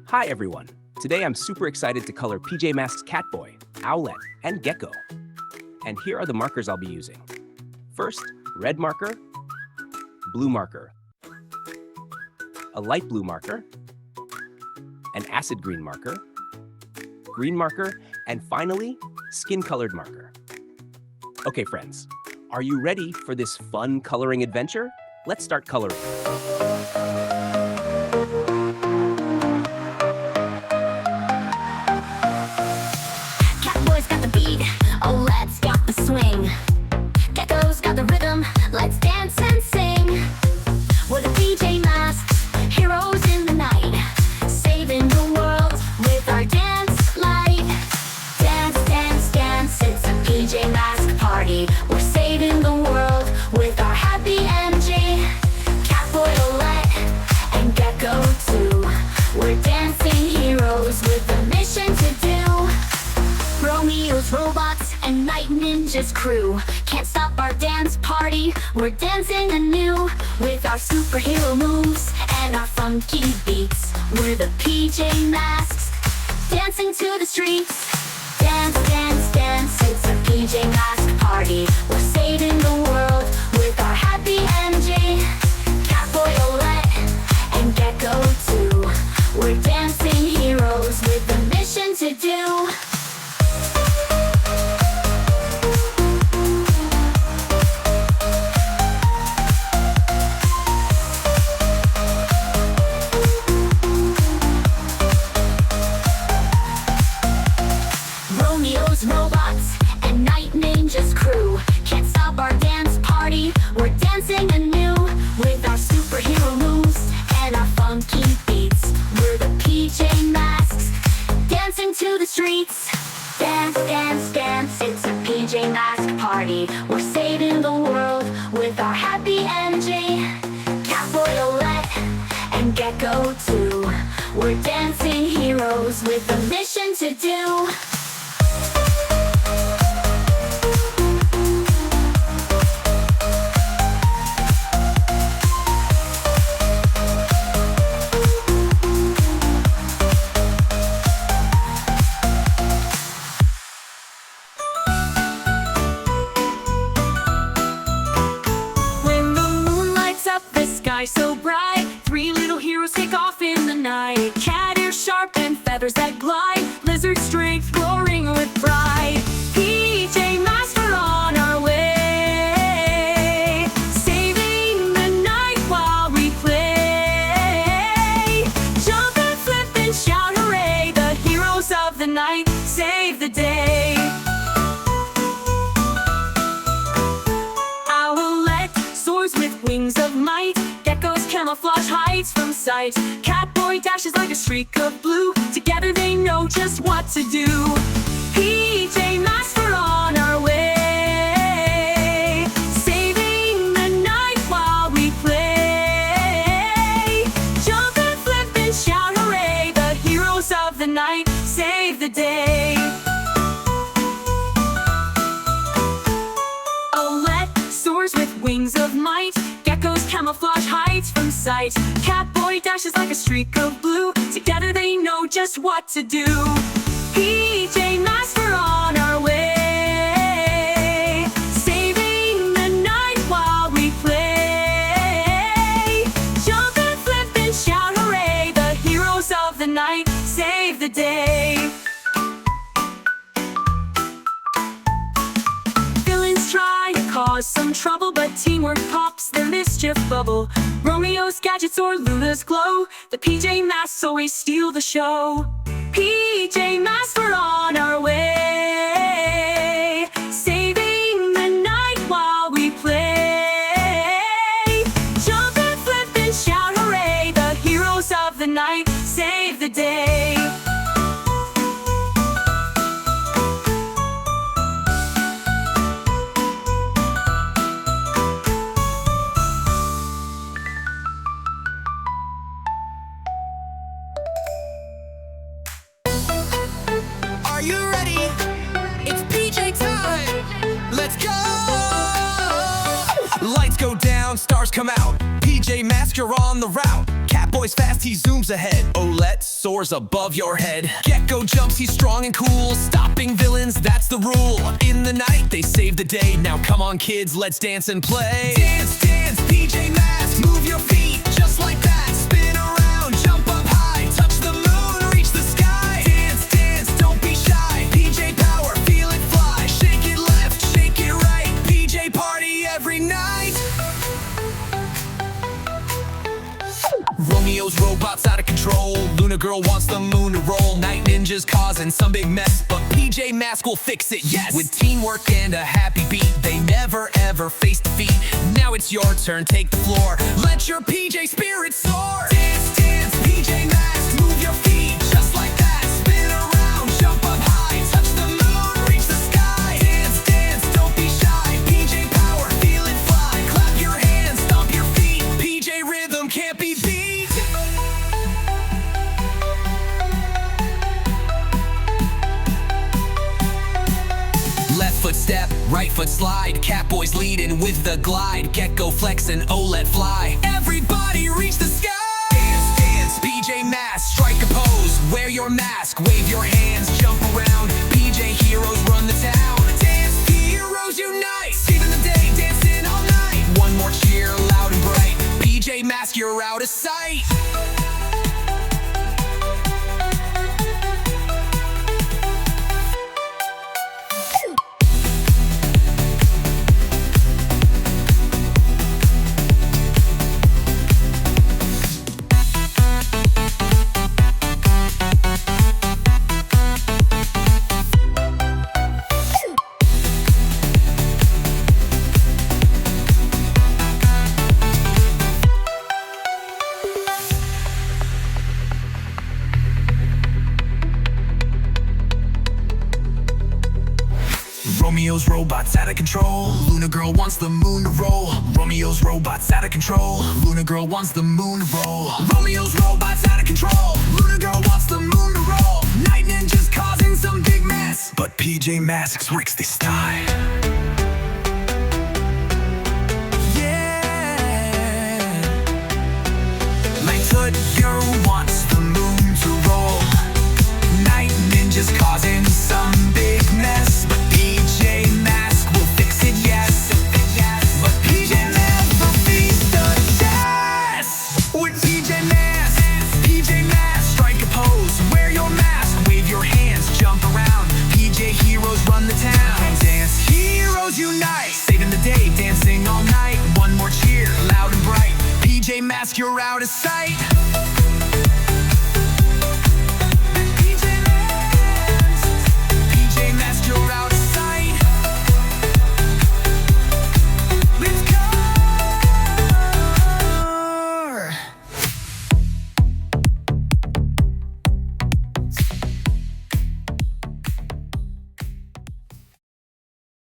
Hi everyone! Today I'm super excited to color PJ Masks Catboy, Owlette, and Gekko. And here are the markers I'll be using. First, red marker, blue marker, a light blue marker, an acid green marker, and finally, skin-colored marker. Okay friends, are you ready for this fun coloring adventure? Let's start coloring. Catboy's got the beat, Owlette's got the swing. Gekko's got the rhythm, let's dance and sing. We're the PJ Masks, heroes in the night, saving the world with our dance light. Dance, dance, dance, it's a PJ Mask party. We're saving the world with our happy energy. Catboy, Owlette, and Gekko too. We're dancing heroes with a mission to do. Romeo's robots and Night Ninja's crew can't stop our dance party. We're dancing anew with our superhero moves and our funky beats. We're the PJ Masks, dancing to the streets. Dance, dance, dance, it's a PJ Mask party. We're saving the world with our happy energy. Catboy, Owlette, and Gekko too. We're dancing heroes with a mission to do. Romeo's robots and Night Ninja's crew can't stop our dance party. We're dancing anew with our superhero moves and our funky beats. We're the PJ Masks, dancing to the streets. Dance, dance, dance, it's a PJ Mask party. We're saving the world with our happy energy. Catboy, Owlette, and Gekko too. We're dancing heroes with a mission to do. So bright, three little heroes take off in the night. Cat ears sharp and feathers that glide, lizard strength glowing with pride. PJ Masks are on our way, saving the night while we play. Jump and flip and shout hooray, the heroes of the night save the day. Owlette soars with wings of might, Gekko's camouflage hides from sight. Catboy dashes like a streak of blue, together they know just what to do. PJ Masks are on our way, saving the night while we play. Jump and flip and shout hooray, the heroes of the night save the day. Owlette soars with wings of might, Gekko's camouflage hides from sight. Catboy dashes like a streak of blue, together they know just what to do. PJ Masks are on our way, saving the night while we play. Jump and flip and shout hooray, the heroes of the night save the day. Villains try to cause some trouble, but teamwork pops their mischief bubble. Romeo's gadgets or Lula's glow, the PJ Masks always steal the show. PJ Masks are on our way, saving the night while we play. Jump and flip and shout hooray, the heroes of the night save the day. Are you ready? It's PJ time! Let's go! Lights go down, stars come out. PJ Masks, you're on the route. Catboy Catboy's fast, he zooms ahead. Owlette soars above your head. Gekko jumps, he's strong and cool. Stopping villains, that's the rule. In the night, they save the day. Now come on kids, let's dance and play. Dance, dance, PJ Masks, move your feet just like that. Spin around, jump up high, touch the moon, reach the sky. Dance, dance, don't be shy. PJ power, feel it fly. Shake it left, shake it right. PJ party every night. Romeo's robots out of control. Luna girl wants the moon to roll. Night ninjas causing some big mess, but PJ Masks will fix it, yes. With teamwork and a happy beat, they never ever face defeat. Now it's your turn, take the floor. Let your PJ spirit soar. Dance, dance, PJ Masks, move your feet just like that. Spin around, jump up high, touch the moon, reach the sky. Dance, dance, don't be shy. PJ power, feel it fly. Clap your hands, stomp your feet. PJ rhythm can't be beat. Left foot step, right foot slide. Catboy's leading with the glide. Gekko flex and Owlette fly. Everybody reach the sky. Dance, dance, PJ Masks, strike a pose. Wear your mask, wave your hands, jump around. PJ heroes run the town. Dance heroes unite, saving the day, dancing all night. One more cheer, loud and bright. PJ Masks, you're out of sight. Romeo's robots out of control. Luna girl wants the moon to roll. Romeo's robots out of control. Luna girl wants the moon to roll. Romeo's robots out of control. Luna girl wants the moon to roll. Night ninjas causing some big mess, but PJ Masks works this time. Yeah. Light Toddler wants the moon to roll. Night ninjas causing some big mess, but PJ Masks will fix it, yes. But PJ never beats the test. With PJ Masks, strike a pose. Wear your mask, wave your hands, jump around. PJ heroes run the town. Dance heroes unite, saving the day, dancing all night. One more cheer, loud and bright. PJ Masks, you're out of sight.